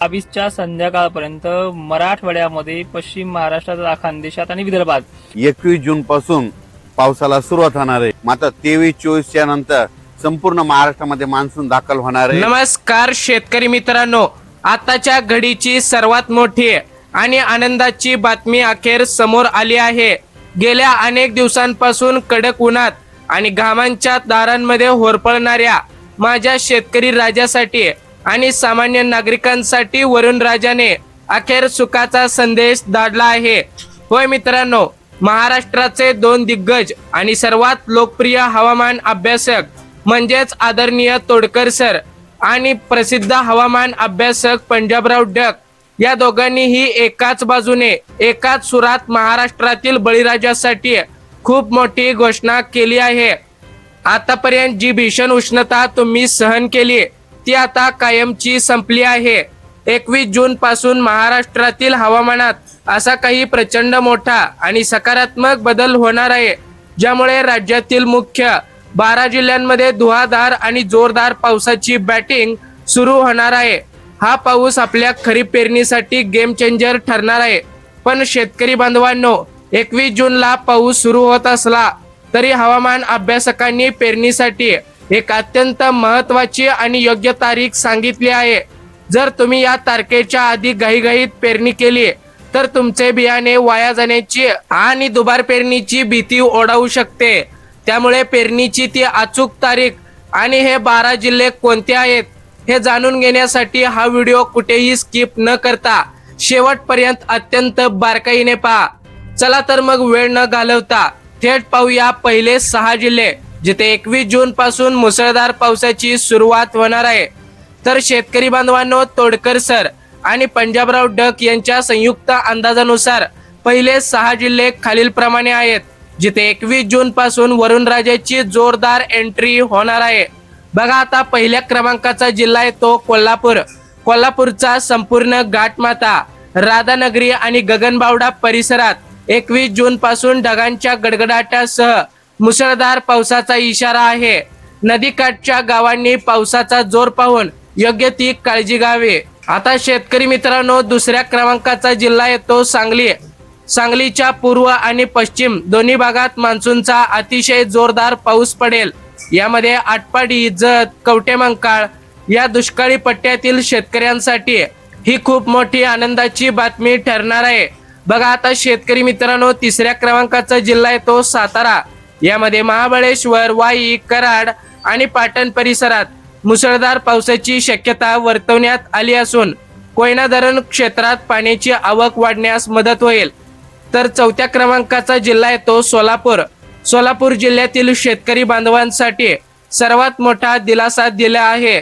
22च्या संध्याकाळपर्यंत मराठवाड्यामध्ये, पश्चिम महाराष्ट्रात, खानदेशात आणि विदर्भात 21 जून पासून पावसाला सुरुवात होणार आहे. मात्र 23-24 नंतर संपूर्ण महाराष्ट्रामध्ये मान्सून दाखल होणार आहे. नमस्कार शेतकरी मित्रांनो, आताच्या घडीची सर्वात मोठी आणि आनंदाची बातमी अखेर समोर आली आहे. गेल्या अनेक दिवसांपासून कडक उन्हात आणि घामांच्या दारांमध्ये होरपळणाऱ्या माझ्या शेतकरी राजासाठी आणि सामान्य नागरिकांसाठी वरुण राजाने अखेर सुखाचा संदेश धाडला आहे. होय मित्रांनो, महाराष्ट्राचे दोन दिग्गज आणि सर्वात लोकप्रिय हवामान अभ्यासक म्हणजेच आदरणीय तोडकर सर आणि प्रसिद्ध हवामान अभ्यासक पंजाबराव डक या दोघांनीही एकाच बाजूने एकाच सुरात महाराष्ट्रातील बळीराजासाठी खूप मोठी घोषणा केली आहे. आतापर्यंत जी भीषण उष्णता तुम्ही सहन केली ती आता कायमची संपली आहे. 21 जून पासून महाराष्ट्रातील हवामानात असा काही प्रचंड मोठा आणि सकारात्मक बदल होणार आहे, ज्यामुळे राज्यातील मुख्य 12 जिल्ह्यांमध्ये धुवाधार आणि जोरदार पावसाची बॅटिंग सुरू होणार आहे. हा पाऊस आपल्या खरीप पेरणीसाठी गेम चेंजर ठरणार आहे. पण शेतकरी बांधवांनो, 21 जूनला पाऊस सुरू होत असला तरी हवामान अभ्यासकांनी पेरणीसाठी एक अत्यंत महत्वाची आणि योग्य तारीख सांगितली आहे. जर तुम्ही या तारखेच्या आधी घाईघाईत पेरणी केली तर तुमचे बियाणे वाया जाण्याची आणि दुबार पेरणीची भीती ओढावू शकते. त्यामुळे पेरणीची ती अचूक तारीख आणि हे 12 जिल्हे कोणते आहेत हे जाणून घेण्यासाठी हा व्हिडिओ कुठेही स्किप न करता शेवटपर्यंत अत्यंत बारकाईने पहा. चला तर मग वेळ न घालवता थेट पाहूया पहिले 6 जिल्हे जिथे 21 जून पासून मुसळधार पावसाची सुरुवात होणार आहे. तर शेतकरी बांधवांनो, तोडकर सर आणि पंजाबराव डक यांच्या संयुक्त अंदाजानुसार पहिले 6 जिल्हे खालीलप्रमाणे आहेत, जिथे 21 जून पासून वरुण राजाची जोरदार एंट्री होणार आहे. बघा, आता पहिल्या क्रमांकाचा जिल्हा आहे तो कोल्हापूर. कोल्हापूरचा संपूर्ण घाटमाता, राधानगरी आणि गगनबावडा परिसरात 21 जून पासून ढगांच्या गडगडाटासह मुसळधार पावसाचा इशारा आहे. नदीकाठच्या गावांनी पावसाचा जोर पाहून योग्य ती काळजी घ्यावी. आता शेतकरी मित्रांनो, दुसऱ्या क्रमांकाचा जिल्हा येतो सांगली. सांगलीच्या पूर्व आणि पश्चिम दोन्ही भागात मान्सूनचा अतिशय जोरदार पाऊस पडेल. यामध्ये आटपाडी, जत, कवटेमंकाळ या दुष्काळी पट्ट्यातील शेतकऱ्यांसाठी ही खूप मोठी आनंदाची बातमी ठरणार आहे. बघा, आता शेतकरी मित्रांनो, तिसऱ्या क्रमांकाचा जिल्हा येतो सातारा. यामध्ये महाबळेश्वर, वाई, कराड आणि पाटण परिसरात मुसळधार पावसाची शक्यता वर्तवण्यात आली असून कोयना धरण क्षेत्रात पाण्याची आवक वाढण्यास मदत होईल. तर चौथ्या क्रमांकाचा जिल्हा येतो सोलापूर. सोलापूर जिल्ह्यातील शेतकरी बांधवांसाठी सर्वात मोठा दिलासा दिला आहे.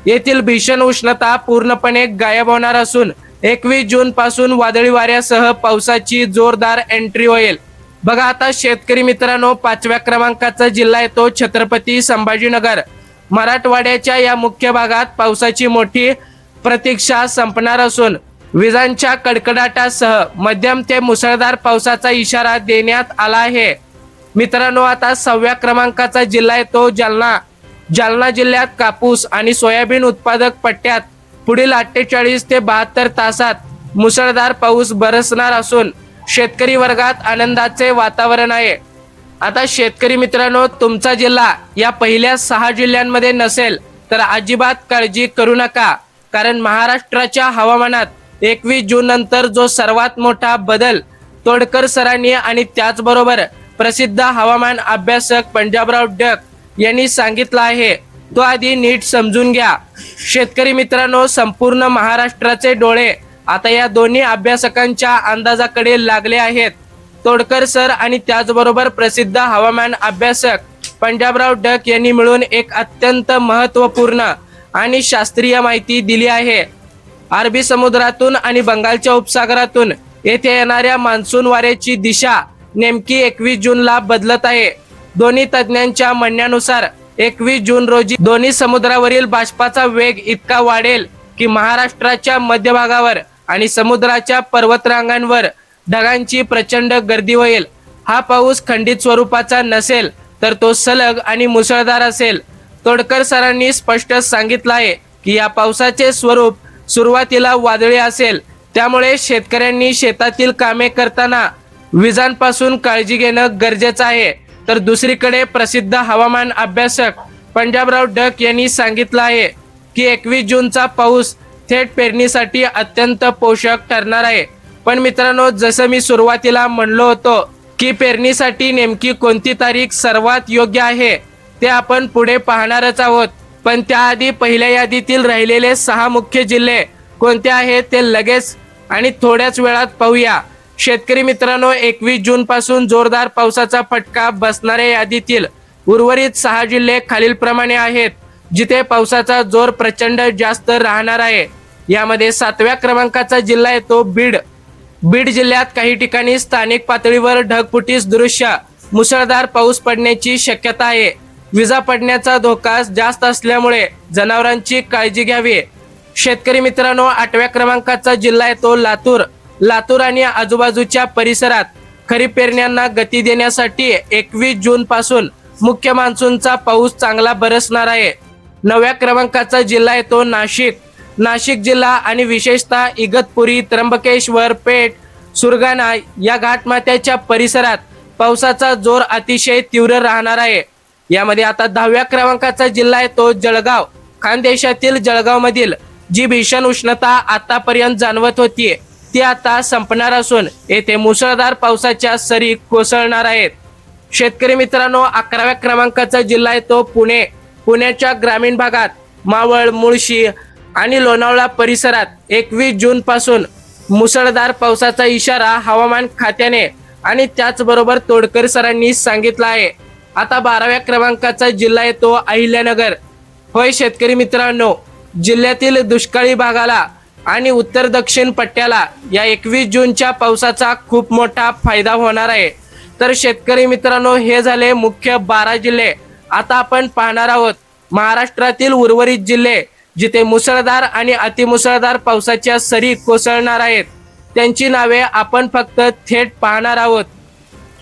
येथील भीषण उष्णता पूर्णपणे गायब होणार असून 21 जून पासून वादळी वाऱ्यासह पावसाची जोरदार एंट्री होईल. बघा, आता शेतकरी मित्रांनो, 5व्या क्रमांकाचा जिल्हा येतो छत्रपती संभाजीनगर. मराठवाड्याच्या या मुख्य भागात पावसाची मोठी प्रतीक्षा संपणार असून विजांच्या कडकडाटासह मध्यम ते मुसळधार पावसाचा इशारा देण्यात आला आहे. मित्रांनो, आता 6व्या क्रमांकाचा जिल्हा येतो जालना. जालना जिल्ह्यात कापूस आणि सोयाबीन उत्पादक पट्ट्यात पुढील 48 ते 72 तासात मुसळधार पाऊस बरसणार असून शेतकरी वर्गात आनंदाचे वातावरण आहे. आता शेतकरी मित्रांनो, तुमचा जिल्हा या पहिल्या 6 जिल्ह्यांमध्ये नसेल तर अजिबात काळजी करू नका, कारण महाराष्ट्राच्या हवामानात 21 जून नंतर जो सर्वात मोठा बदल तोडकर सरांनी आणि त्याचबरोबर प्रसिद्ध हवामान अभ्यासक पंजाबराव डक यांनी सांगितला आहे तो आधी नीट समजून घ्या. शेतकरी मित्रांनो, संपूर्ण महाराष्ट्राचे डोळे आता या दोन्ही अभ्यासकांच्या अंदाजाकडे लागले आहेत. तोडकर सर आणि त्याचबरोबर प्रसिद्ध हवामान अभ्यासक पंजाबराव डक यांनी मिळून एक अत्यंत महत्त्वपूर्ण आणि शास्त्रीय माहिती दिली आहे. अरबी समुद्रातून आणि बंगालच्या उपसागरातून येथे येणाऱ्या मान्सून वाऱ्याची दिशा नेमकी 21 जूनला बदलत आहे. दोन्ही तज्ज्ञांच्या म्हणण्यानुसार 21 जून रोजी दोन्ही समुद्रावरील बाष्पाचा वेग इतका वाढेल की महाराष्ट्राच्या मध्यभागावर आणि समुद्राच्या पर्वतरांगांवर ढगांची प्रचंड गर्दी होईल. हा पाऊस खंडित स्वरूपाचा नसेल तर तो सलग आणि मुसळधार असेल. तोडकर सरांनी स्पष्ट सांगितलं आहे की या पावसाचे स्वरूप सुरुवातीला वादळी असेल, त्यामुळे शेतकऱ्यांनी शेतातील कामे करताना विजांपासून काळजी घेणं गरजेचं आहे. तर दुसरीकडे प्रसिद्ध हवामान अभ्यासक पंजाबराव डक यांनी सांगितलं आहे की 21 जूनचा पाऊस थेट पेरणीसाठी अत्यंत पोषक ठरणार आहे. पण मित्रांनो, जसं मी सुरुवातीला म्हणलो होतो की पेरणीसाठी नेमकी कोणती तारीख सर्वात योग्य आहे ते आपण पुढे पाहणारच आहोत. पण त्याआधी पहिल्या यादीतील राहिलेले 6 मुख्य जिल्हे कोणते आहेत ते लगेच आणि थोड्याच वेळात पाहूया. शेतकरी मित्रांनो, 21 जून पासून जोरदार पावसाचा फटका बसणाऱ्या यादीतील उर्वरित 6 जिल्हे खालीलप्रमाणे आहेत, जिथे पावसाचा जोर प्रचंड जास्त राहणार आहे. यामध्ये 7व्या क्रमांकाचा जिल्हा येतो बीड. बीड जिल्ह्यात काही ठिकाणी स्थानिक पातळीवर ढगफुटीस दृश्य मुसळधार पाऊस पडण्याची शक्यता आहे. विजा पडण्याचा धोका जास्त असल्यामुळे जनावरांची काळजी घ्यावी. शेतकरी मित्रांनो, 8व्या क्रमांकाचा जिल्हा येतो लातूर. लातूर आणि आजूबाजूच्या परिसरात खरीप पेरण्यांना गती देण्यासाठी 21 जून पासून मुख्य मान्सूनचा पाऊस चांगला बरसणार आहे. 9व्या क्रमांकाचा जिल्हा येतो नाशिक. नाशिक जिल्हा आणि विशेषतः इगतपुरी, त्र्यंबकेश्वर, पेठ, सुरगाणा या घाटमाथ्याच्या परिसरात पावसाचा जोर अतिशय तीव्र राहणार आहे. यामध्ये आता 10व्या क्रमांकाचा जिल्हा येतो जळगाव. खानदेशातील जळगाव मधील जी भीषण उष्णता आतापर्यंत जाणवत होती ती आता संपणार असून येथे मुसळधार पावसाच्या सरी कोसळणार आहेत. शेतकरी मित्रांनो, 11व्या क्रमांकाचा जिल्हा येतो पुणे. पुण्याच्या ग्रामीण भागात मावळ, मुळशी आणि लोणावळा परिसरात 21 जून पासून मुसळधार पावसाचा इशारा हवामान खात्याने आणि त्याचबरोबर तोडकर सरांनी सांगितला आहे. आता 12व्या क्रमांकाचा जिल्हा येतो अहिल्यानगर. होय शेतकरी मित्रांनो, जिल्ह्यातील दुष्काळी भागाला आणि उत्तर दक्षिण पट्ट्याला या 21 जूनच्या पावसाचा खूप मोठा फायदा होणार आहे. तर शेतकरी मित्रांनो, हे झाले मुख्य 12 जिल्हे. आता आपण पाहणार आहोत महाराष्ट्रातील उर्वरित जिल्हे जिथे मुसळधार आणि अतिमुसळधार पावसाच्या सरी कोसळणार आहेत. त्यांची नावे आपण फक्त थेट पाहणार आहोत.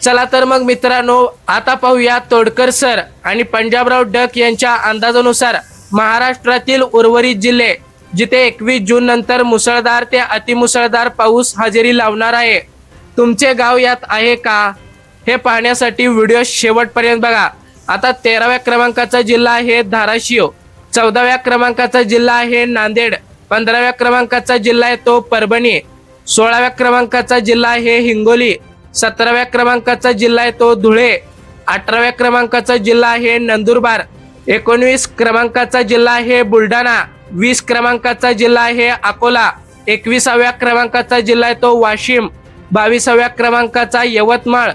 चला तर मग मित्रांनो, आता पाहूया तोडकर सर आणि पंजाबराव डक यांच्या अंदाजानुसार महाराष्ट्रातील उर्वरित जिल्हे जिथे 21 जून नंतर मुसळधार ते अतिमुसळधार पाऊस हजेरी लावणार आहे. तुमचे गाव यात आहे का हे पाहण्यासाठी व्हिडिओ शेवटपर्यंत बघा. आता 13व्या क्रमांकाचा जिल्हा आहे धाराशिव. 14व्या क्रमांकाचा जिल्हा आहे नांदेड. 15व्या क्रमांकाचा जिल्हा येतो परभणी. 16व्या क्रमांकाचा जिल्हा आहे हिंगोली. 17व्या क्रमांकाचा जिल्हा येतो धुळे. 18व्या क्रमांकाचा जिल्हा आहे नंदुरबार. 19 क्रमांकाचा जिल्हा आहे बुलढाणा. 20 क्रमांकाचा जिल्हा आहे अकोला. 21व्या क्रमांकाचा जिल्हा येतो वाशिम. 22व्या क्रमांकाचा यवतमाळ.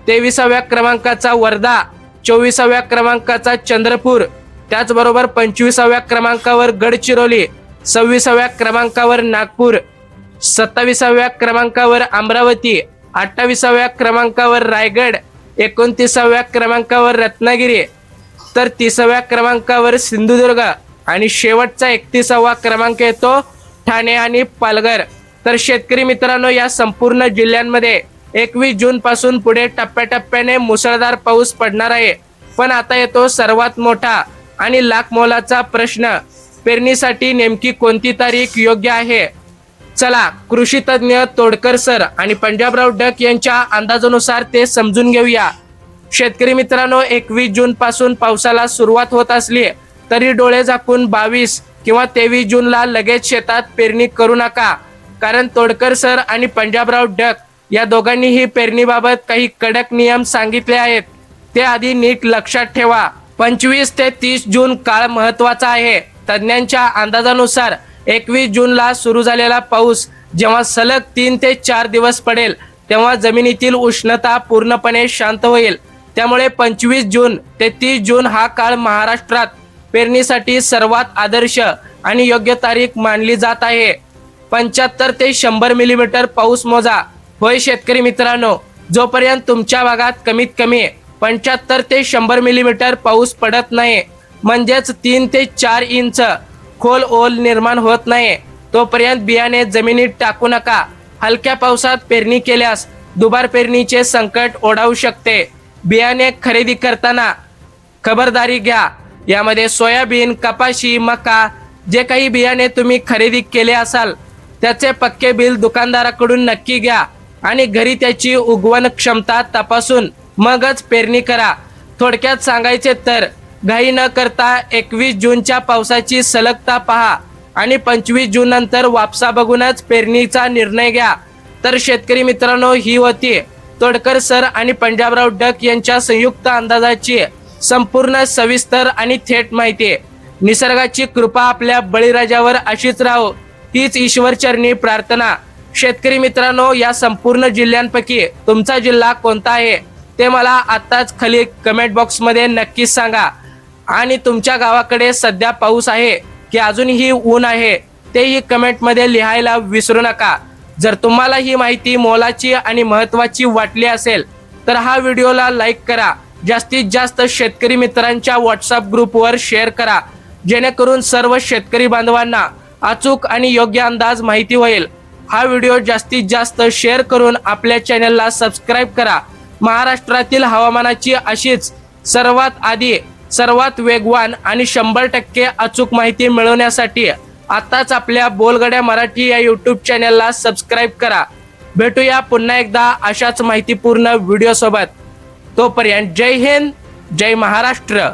23व्या क्रमांकाचा वर्धा. 24व्या क्रमांकाचा चंद्रपूर. त्याचबरोबर 25व्या क्रमांकावर गडचिरोली. 26व्या क्रमांकावर नागपूर. 27व्या क्रमांकावर अमरावती. 28व्या क्रमांकावर रायगड. 29व्या क्रमांकावर रत्नागिरी. तर 30व्या क्रमांकावर सिंधुदुर्ग आणि शेवटचा 31वा क्रमांक येतो ठाणे आणि पालघर. तर शेतकरी मित्रांनो, या संपूर्ण जिल्ह्यांमध्ये 21 जून पासून पुढे टप्प्याटप्प्याने मुसळधार पाऊस पडणार आहे. पण आता येतो सर्वात मोठा आणि लाख मोलाचा प्रश्न, पेरणीसाठी नेमकी कोणती तारीख योग्य आहे. चला कृषी तज्ञ तोडकर सर आणि पंजाबराव डक यांच्या अंदाजानुसार ते समजून घेऊया. शेतकरी मित्रांनो, 21 जून पासून पावसाला सुरुवात होत असली तरी डोळे झाकून 22 किंवा 23 जूनला लगेच शेतात पेरणी करू नका. कारण तोडकर सर आणि पंजाबराव डक या दोघांनीही पेरणीबाबत काही कडक नियम सांगितले आहेत. ते आधी नीट लक्षात ठेवा. 25 ते 30 जून काळ महत्वाचा आहे. तज्ञांच्या अंदाजानुसार 21 जूनला सुरू झालेला पाऊस जेव्हा सलग 3 ते 4 दिवस पडेल तेव्हा जमिनीतील उष्णता पूर्णपणे शांत होईल. त्यामुळे 25 जून ते 30 जून हा काळ महाराष्ट्रात पेरणीसाठी सर्वात आदर्श आणि योग्य तारीख मानली जात आहे. 75 ते 100 मिलीमीटर पाऊस मोजा. होय शेतकरी मित्रांनो, जोपर्यंत तुमच्या भागात कमीत कमी 75 ते 100 मिलीमीटर पाऊस पडत नाही, म्हणजेच 3 ते 4 इंच खोल ओल निर्माण होत नाही, तोपर्यंत बियाणे जमिनीत टाकू नका. हलक्या पावसात पेरणी केल्यास दुबार पेरणीचे संकट ओढावू शकते. बियाणे खरेदी करताना खबरदारी घ्या. यामध्ये सोयाबीन, कपाशी, मका, जे काही बियाणे तुम्ही खरेदी केले असाल त्याचे पक्के बिल दुकानदाराकडून नक्की घ्या आणि घरी त्याची उगवण क्षमता तपासून मगच पेरणी करा. थोडक्यात सांगायचे तर घाई न करता 21 जूनच्या पावसाची सलगता पहा आणि 25 जून नंतर वापसा बघूनच पेरणीचा निर्णय घ्या. तर शेतकरी मित्रांनो, ही होती तोडकर सर आणि पंजाबराव डक यांच्या संयुक्त अंदाजाची संपूर्ण सविस्तर आणि थेट माहिती. निसर्गाची कृपा आपल्या बळीराजावर अशीच राहो हीच ईश्वरचरणी प्रार्थना. शेतकरी मित्रांनो, या संपूर्ण जिल्ह्यांपैकी तुमचा जिल्हा कोणता आहे ते मला आत्ताच खाली कमेंट बॉक्समध्ये नक्कीच सांगा. आणि तुमच्या गावाकडे सध्या पाऊस आहे की अजूनही ऊन आहे तेही कमेंटमध्ये लिहायला विसरू नका. जर तुम्हाला ही माहिती मोलाची आणि महत्त्वाची वाटली असेल तर हा व्हिडिओला लाईक करा. जास्तीत जास्त शेतकरी मित्रांच्या व्हॉट्सअप ग्रुपवर शेअर करा जेणेकरून सर्व शेतकरी बांधवांना अचूक आणि योग्य अंदाज माहिती होईल. हा व्हिडिओ जास्तीत जास्त शेअर करून आपल्या चॅनलला सबस्क्राईब करा. महाराष्ट्रातील हवामानाची अशीच सर्वात आधी, सर्वात वेगवान आणि 100% अचूक माहिती मिळवण्यासाठी आताच आपल्या बोलगड्या मराठी या यूट्यूब चॅनलला सबस्क्राईब करा. भेटूया पुन्हा एकदा अशाच माहितीपूर्ण व्हिडिओ सोबत. तोपर्यंत जय हिंद, जय महाराष्ट्र.